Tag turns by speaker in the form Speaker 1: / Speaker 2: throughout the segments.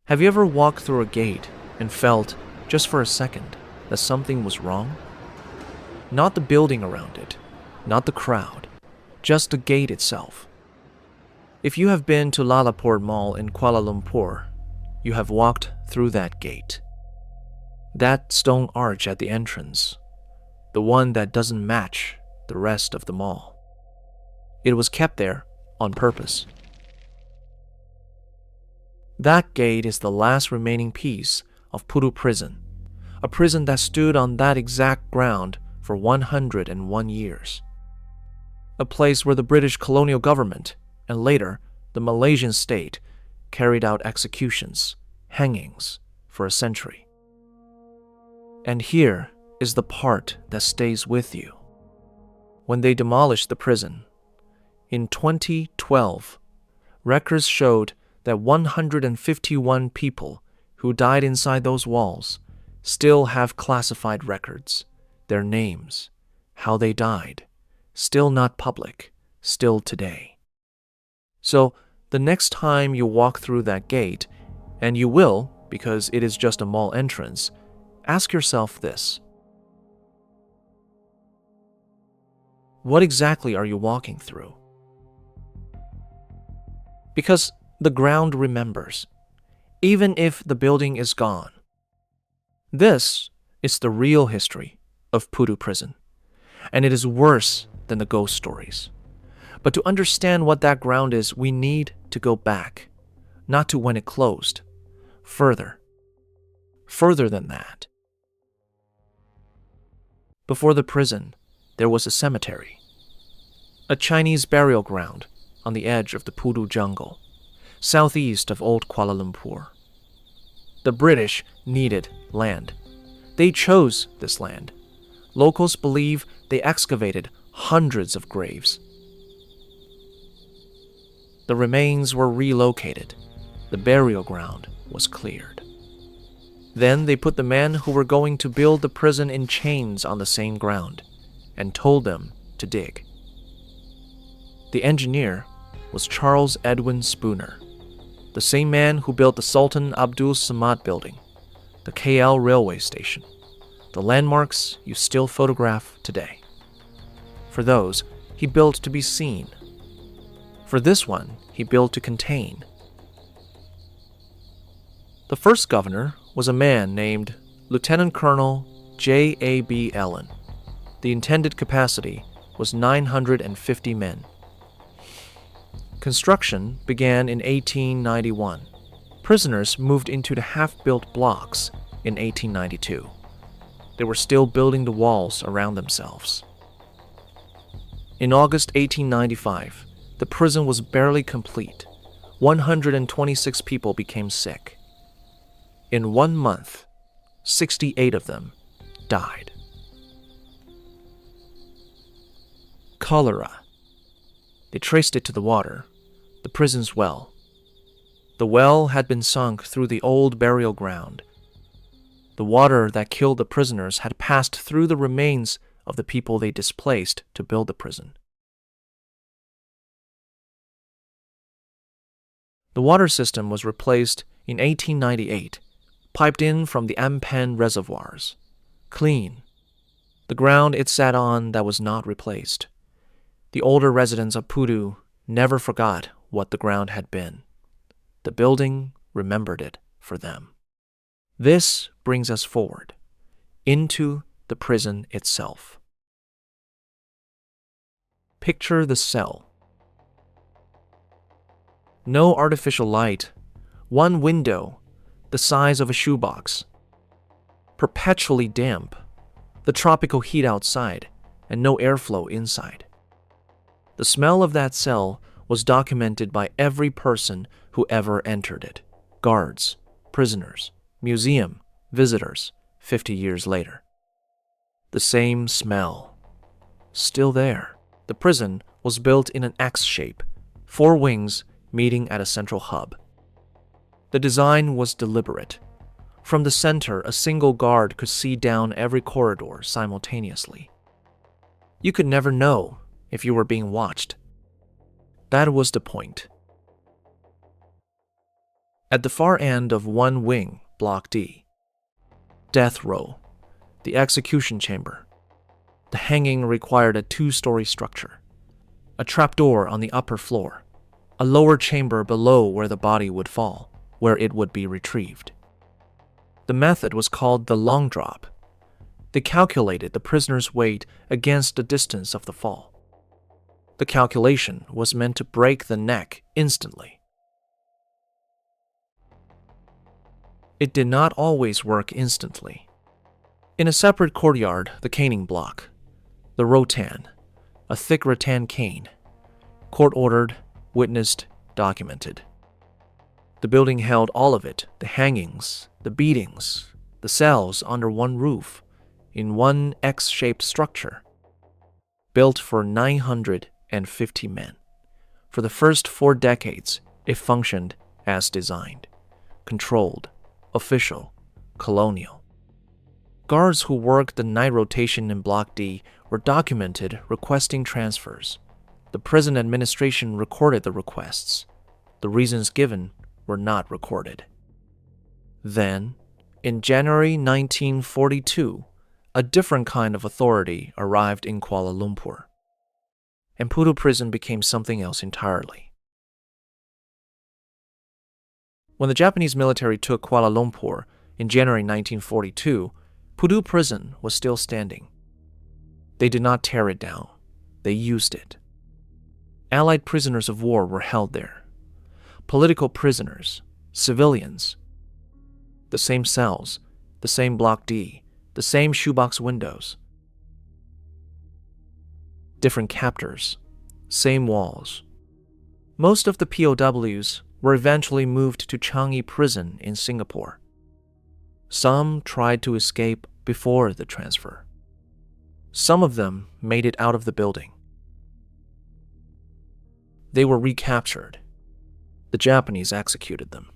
Speaker 1: Have you ever walked through a gate and felt, just for a second, that something was wrong? Not the building around it, not the crowd, just the gate itself. If you have been to LaLaport Mall in Kuala Lumpur, you have walked through that gate. That stone arch at the entrance, the one that doesn't match the rest of the mall. It was kept there on purpose. That gate is the last remaining piece of Pudu prison, a prison that stood on that exact ground for 101 years. A place where the British colonial government and later the Malaysian state carried out executions, hangings for a century. And here is the part that stays with you. When they demolished the prison, in 2012, records showed that 151 people who died inside those walls still have classified records, their names, how they died, still not public, still today. So the next time you walk through that gate, and you will because it is just a mall entrance, ask yourself this. What exactly are you walking through? Because the ground remembers, even if the building is gone. This is the real history of Pudu Prison, and it is worse than the ghost stories. But to understand what that ground is, we need to go back, not to when it closed, further than that. Before the prison, there was a cemetery, a Chinese burial ground on the edge of the Pudu jungle, southeast of old Kuala Lumpur. The British needed land. They chose this land. Locals believe they excavated hundreds of graves. The remains were relocated. The burial ground was cleared. Then they put the men who were going to build the prison in chains on the same ground and told them to dig. The engineer was Charles Edwin Spooner, the same man who built the Sultan Abdul Samad building, the KL railway station, the landmarks you still photograph today. For those, he built to be seen. For this one, he built to contain. The first governor was a man named Lieutenant Colonel J.A.B. Allen. The intended capacity was 950 men. Construction began in 1891. Prisoners moved into the half-built blocks in 1892. They were still building the walls around themselves. In August 1895, the prison was barely complete. 126 people became sick. In 1 month, 68 of them died. Cholera. They traced it to the water, the prison's well. The well had been sunk through the old burial ground. The water that killed the prisoners had passed through the remains of the people they displaced to build the prison. The water system was replaced in 1898, piped in from the Ampan reservoirs. Clean. The ground it sat on that was not replaced. The older residents of Pudu never forgot what the ground had been. The building remembered it for them. This brings us forward, into the prison itself. Picture the cell. No artificial light, one window, the size of a shoebox. Perpetually damp, the tropical heat outside, and no airflow inside. The smell of that cell was documented by every person who ever entered it. Guards, prisoners, museum, visitors, 50 years later. The same smell. Still there. The prison was built in an X shape, 4 wings meeting at a central hub. The design was deliberate. From the center, a single guard could see down every corridor simultaneously. You could never know if you were being watched. That was the point. At the far end of one wing, Block D, death row, the execution chamber. The hanging required a 2-story structure, a trapdoor on the upper floor, a lower chamber below where the body would fall, where it would be retrieved. The method was called the long drop. They calculated the prisoner's weight against the distance of the fall. The calculation was meant to break the neck instantly. It did not always work instantly. In a separate courtyard, the caning block, the rotan, a thick rattan cane, court-ordered, witnessed, documented. The building held all of it, the hangings, the beatings, the cells under one roof, in one X-shaped structure, built for 950 men. For the first 4 decades, it functioned as designed, controlled, official, colonial. Guards who worked the night rotation in Block D were documented requesting transfers. The prison administration recorded the requests. The reasons given were not recorded. Then, in January 1942, a different kind of authority arrived in Kuala Lumpur, and Pudu prison became something else entirely. When the Japanese military took Kuala Lumpur in January 1942, Pudu prison was still standing. They did not tear it down. They used it. Allied prisoners of war were held there. Political prisoners, civilians. The same cells, the same Block D, the same shoebox windows. Different captors, same walls. Most of the POWs were eventually moved to Changi Prison in Singapore. Some tried to escape before the transfer. Some of them made it out of the building. They were recaptured. The Japanese executed them.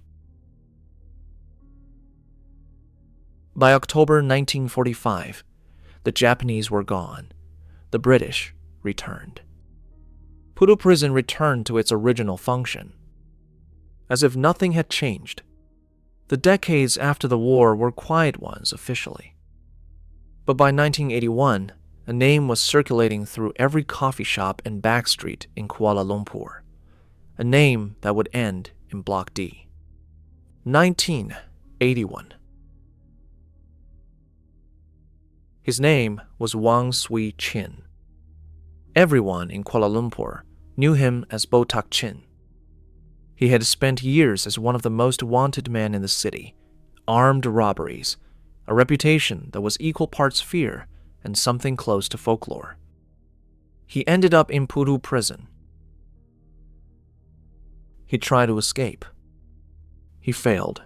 Speaker 1: By October 1945, the Japanese were gone. The British returned. Pudu prison returned to its original function, as if nothing had changed. The decades after the war were quiet ones officially. But by 1981, a name was circulating through every coffee shop and back street in Kuala Lumpur, a name that would end in Block D. 1981. His name was Wang Sui Chin. Everyone in Kuala Lumpur knew him as Botak Chin. He had spent years as one of the most wanted men in the city, armed robberies, a reputation that was equal parts fear and something close to folklore. He ended up in Pudu prison. He tried to escape. He failed.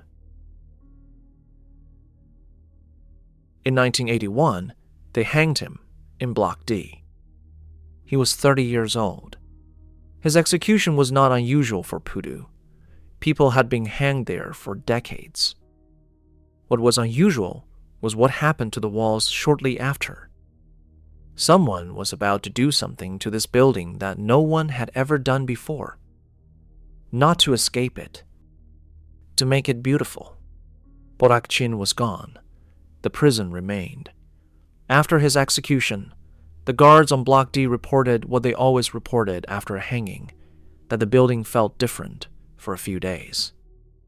Speaker 1: In 1981, they hanged him in Block D. He was 30 years old. His execution was not unusual for Pudu. People had been hanged there for decades. What was unusual was what happened to the walls shortly after. Someone was about to do something to this building that no one had ever done before. Not to escape it, to make it beautiful. Botak Chin was gone. The prison remained. After his execution, the guards on Block D reported what they always reported after a hanging, that the building felt different for a few days.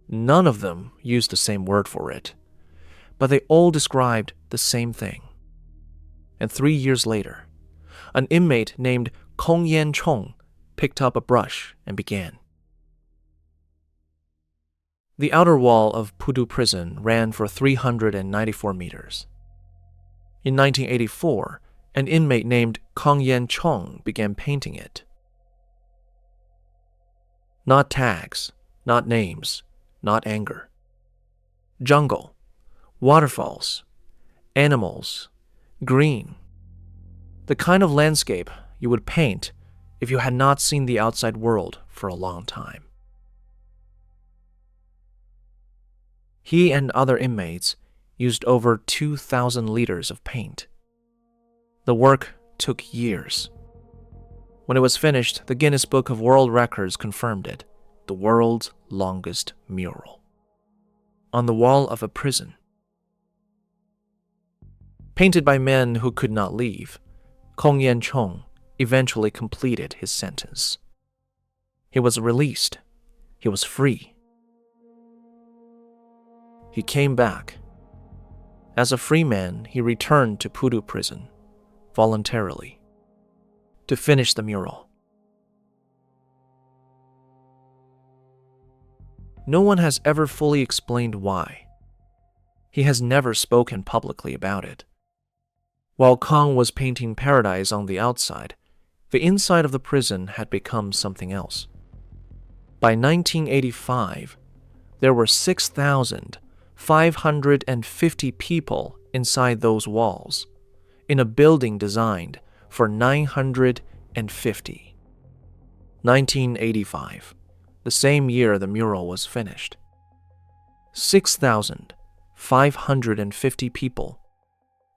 Speaker 1: None of them used the same word for it, but they all described the same thing. And 3 years later, an inmate named Kong Yan Chong picked up a brush and began. The outer wall of Pudu prison ran for 394 meters. In 1984, an inmate named Kong Yan Chong began painting it. Not tags, not names, not anger. Jungle, waterfalls, animals, green. The kind of landscape you would paint if you had not seen the outside world for a long time. He and other inmates used over 2,000 liters of paint. The work took years. When it was finished, the Guinness Book of World Records confirmed it, the world's longest mural. on the wall of a prison. Painted by men who could not leave, Kong Yan Chong eventually completed his sentence. He was released. He was free. He came back. As a free man, he returned to Pudu prison, voluntarily, to finish the mural. No one has ever fully explained why. He has never spoken publicly about it. While Kong was painting paradise on the outside, the inside of the prison had become something else. By 1985, there were 6,550 people inside those walls, in a building designed for 950. 1985, the same year the mural was finished. 6,550 people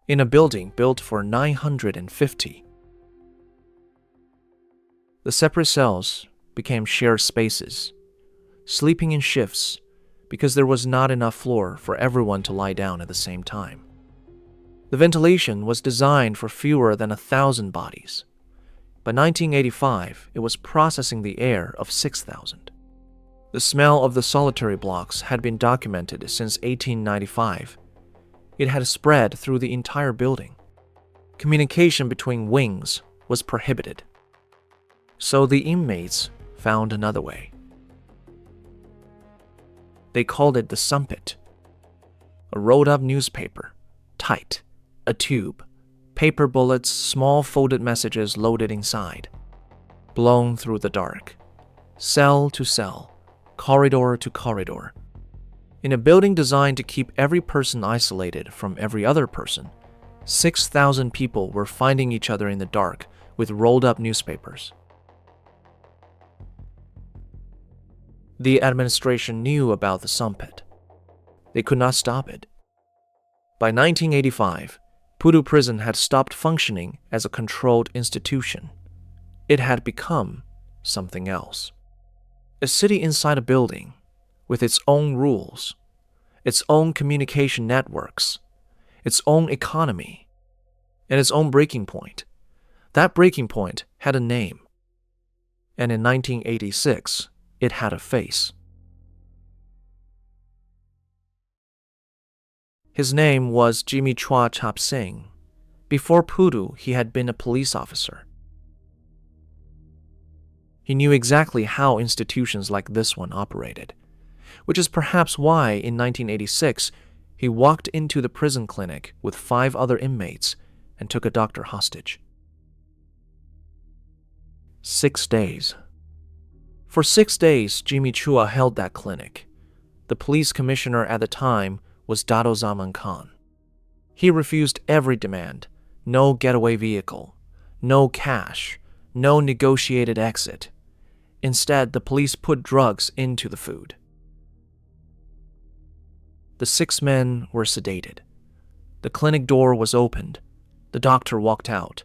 Speaker 1: in a building built for 950. The separate cells became shared spaces, sleeping in shifts because there was not enough floor for everyone to lie down at the same time. The ventilation was designed for fewer than 1,000 bodies. By 1985, it was processing the air of 6,000. The smell of the solitary blocks had been documented since 1895. It had spread through the entire building. Communication between wings was prohibited. So the inmates found another way. They called it the sumpit. A rolled-up newspaper, tight, a tube, paper bullets, small folded messages loaded inside, blown through the dark, cell to cell, corridor to corridor. In a building designed to keep every person isolated from every other person, 6,000 people were finding each other in the dark with rolled-up newspapers. The administration knew about the sumpit. They could not stop it. By 1985, Pudu Prison had stopped functioning as a controlled institution. It had become something else. A city inside a building, with its own rules, its own communication networks, its own economy, and its own breaking point. That breaking point had a name. And in 1986, it had a face. His name was Jimmy Chua Chap Singh. Before Pudu, he had been a police officer. He knew exactly how institutions like this one operated, which is perhaps why in 1986 he walked into the prison clinic with 5 other inmates and took a doctor hostage. 6 days. For 6 days, Jimmy Chua held that clinic. The police commissioner at the time was Dato Zaman Khan. He refused every demand: no getaway vehicle, no cash, no negotiated exit. Instead, the police put drugs into the food. The 6 men were sedated. The clinic door was opened. The doctor walked out.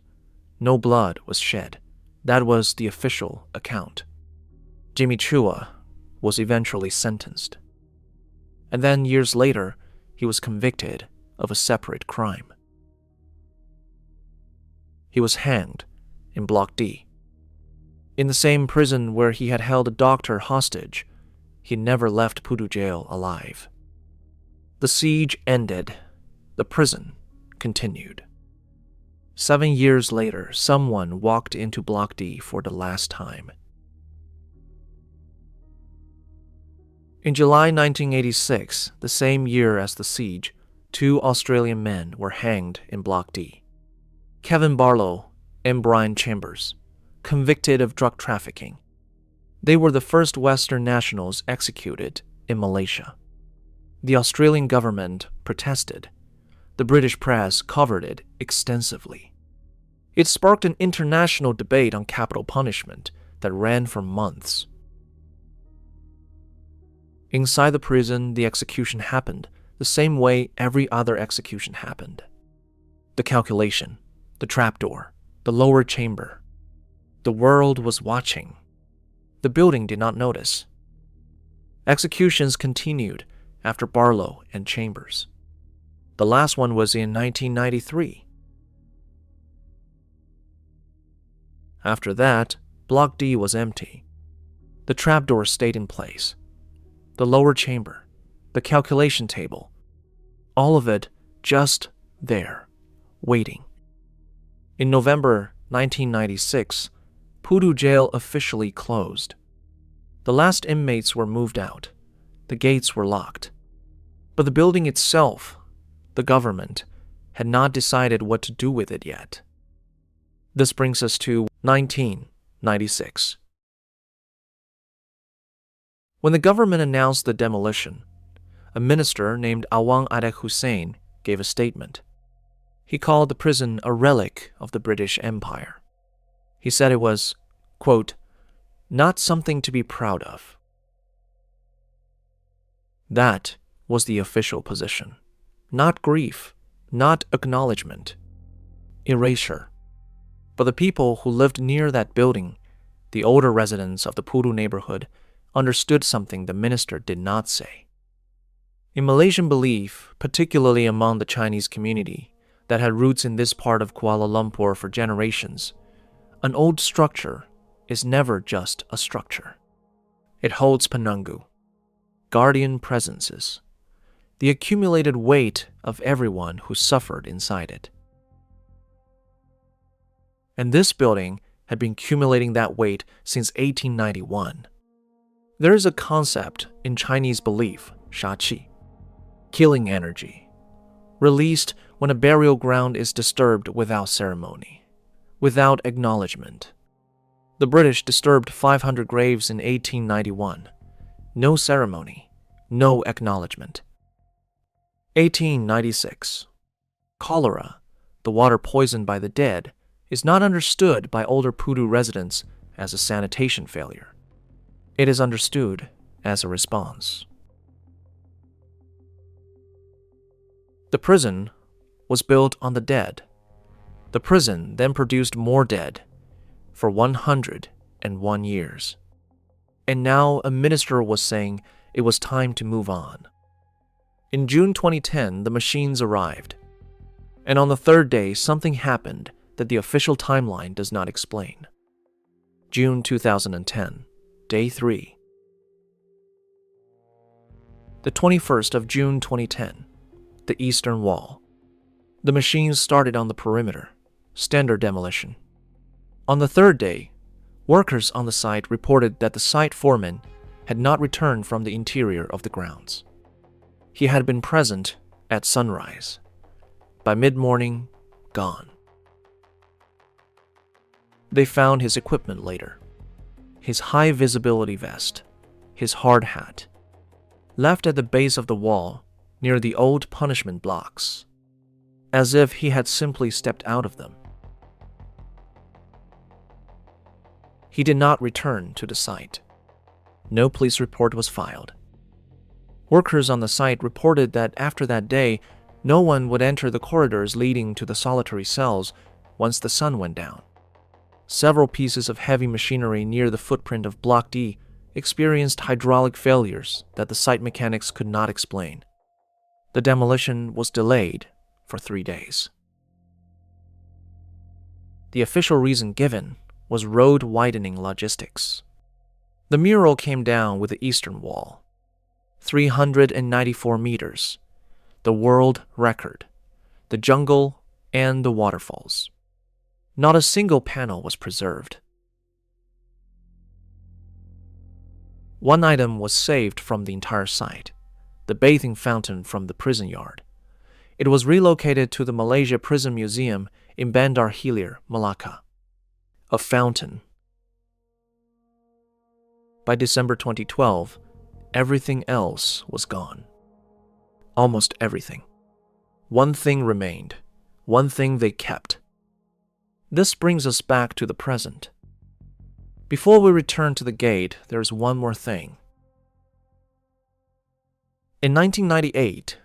Speaker 1: No blood was shed. That was the official account. Jimmy Chua was eventually sentenced. And then years later, he was convicted of a separate crime. He was hanged in Block D. In the same prison where he had held a doctor hostage, he never left Pudu Jail alive. The siege ended. The prison continued. 7 years later, someone walked into Block D for the last time. In July 1986, the same year as the siege, 2 Australian men were hanged in Block D. Kevin Barlow and Brian Chambers, convicted of drug trafficking. They were the first Western nationals executed in Malaysia. The Australian government protested. The British press covered it extensively. It sparked an international debate on capital punishment that ran for months. Inside the prison, the execution happened the same way every other execution happened. The calculation, the trapdoor, the lower chamber. The world was watching. The building did not notice. Executions continued, after Barlow and Chambers. The last one was in 1993. After that, Block D was empty. The trapdoor stayed in place. The lower chamber, the calculation table, all of it just there, waiting. In November 1996, Pudu Jail officially closed. The last inmates were moved out. The gates were locked. But the building itself, the government, had not decided what to do with it yet. This brings us to 1996. When the government announced the demolition, a minister named Awang Arek Hussein gave a statement. He called the prison a relic of the British Empire. He said it was, quote, not something to be proud of. That was the official position. Not grief, not acknowledgement, erasure. But the people who lived near that building, the older residents of the Pudu neighborhood, understood something the minister did not say. In Malaysian belief, particularly among the Chinese community that had roots in this part of Kuala Lumpur for generations, an old structure is never just a structure. It holds penunggu, guardian presences, the accumulated weight of everyone who suffered inside it. And this building had been accumulating that weight since 1891. There is a concept in Chinese belief, shaqi, killing energy, released when a burial ground is disturbed without ceremony, without acknowledgement. The British disturbed 500 graves in 1891. No ceremony, no acknowledgement. 1896. Cholera, the water poisoned by the dead, is not understood by older Pudu residents as a sanitation failure. It is understood as a response. The prison was built on the dead. The prison then produced more dead for 101 years. And now a minister was saying it was time to move on. In June 2010, the machines arrived. And on the third day, something happened that the official timeline does not explain. June 2010, Day 3. The 21st of June 2010, the Eastern Wall. The machines started on the perimeter, standard demolition. On the third day, workers on the site reported that the site foreman had not returned from the interior of the grounds. He had been present at sunrise. By mid-morning, gone. They found his equipment later. His high-visibility vest, his hard hat, left at the base of the wall near the old punishment blocks, as if he had simply stepped out of them. He did not return to the site. No police report was filed. Workers on the site reported that after that day, no one would enter the corridors leading to the solitary cells once the sun went down. Several pieces of heavy machinery near the footprint of Block D experienced hydraulic failures that the site mechanics could not explain. The demolition was delayed for 3 days. The official reason given was road widening logistics. The mural came down with the eastern wall, 394 meters, the world record, the jungle and the waterfalls. Not a single panel was preserved. One item was saved from the entire site, the bathing fountain from the prison yard. It was relocated to the Malaysia Prison Museum in Bandar Hilir, Malacca. A fountain. By December 2012, everything else was gone. Almost everything. One thing remained. One thing they kept. This brings us back to the present. Before we return to the gate, there's one more thing. In 1998,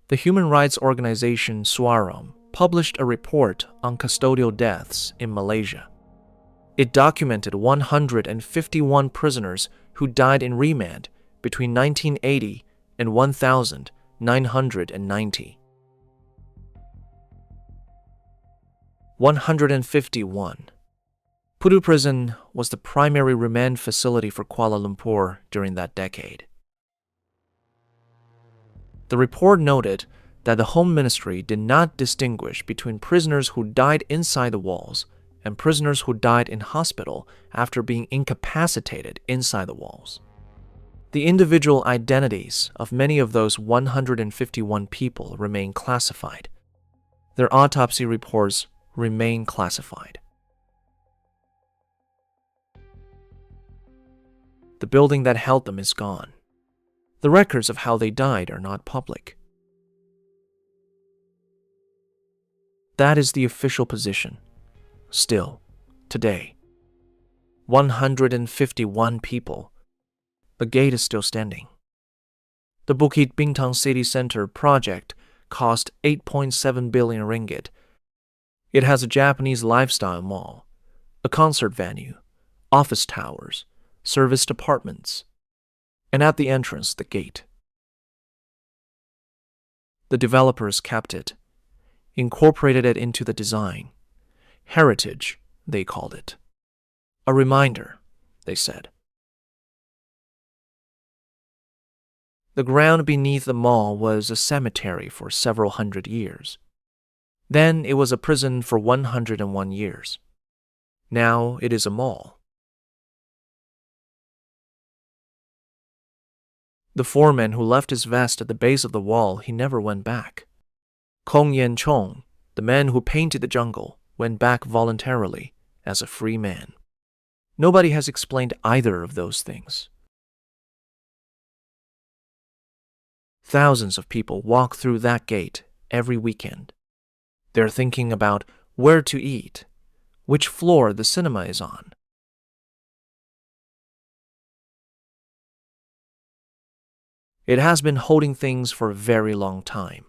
Speaker 1: the human rights organization Suaram published a report on custodial deaths in Malaysia. It documented 151 prisoners who died in remand between 1980 and 1,990. 151. Pudu Prison was the primary remand facility for Kuala Lumpur during that decade. The report noted that the Home Ministry did not distinguish between prisoners who died inside the walls and prisoners who died in hospital after being incapacitated inside the walls. The individual identities of many of those 151 people remain classified. Their autopsy reports remain classified. The building that held them is gone. The records of how they died are not public. That is the official position. Still, today, 151 people. The gate is still standing. The Bukit Bintang City Center project cost 8.7 billion ringgit. It has a Japanese lifestyle mall, a concert venue, office towers, serviced apartments, and at the entrance, the gate. The developers kept it, incorporated it into the design. Heritage, they called it. A reminder, they said. The ground beneath the mall was a cemetery for several hundred years. Then it was a prison for 101 years. Now it is a mall. The foreman who left his vest at the base of the wall, he never went back. Kong Yen Chong, the man who painted the jungle, went back voluntarily as a free man. Nobody has explained either of those things. Thousands of people walk through that gate every weekend. They're thinking about where to eat, which floor the cinema is on. It has been holding things for a very long time.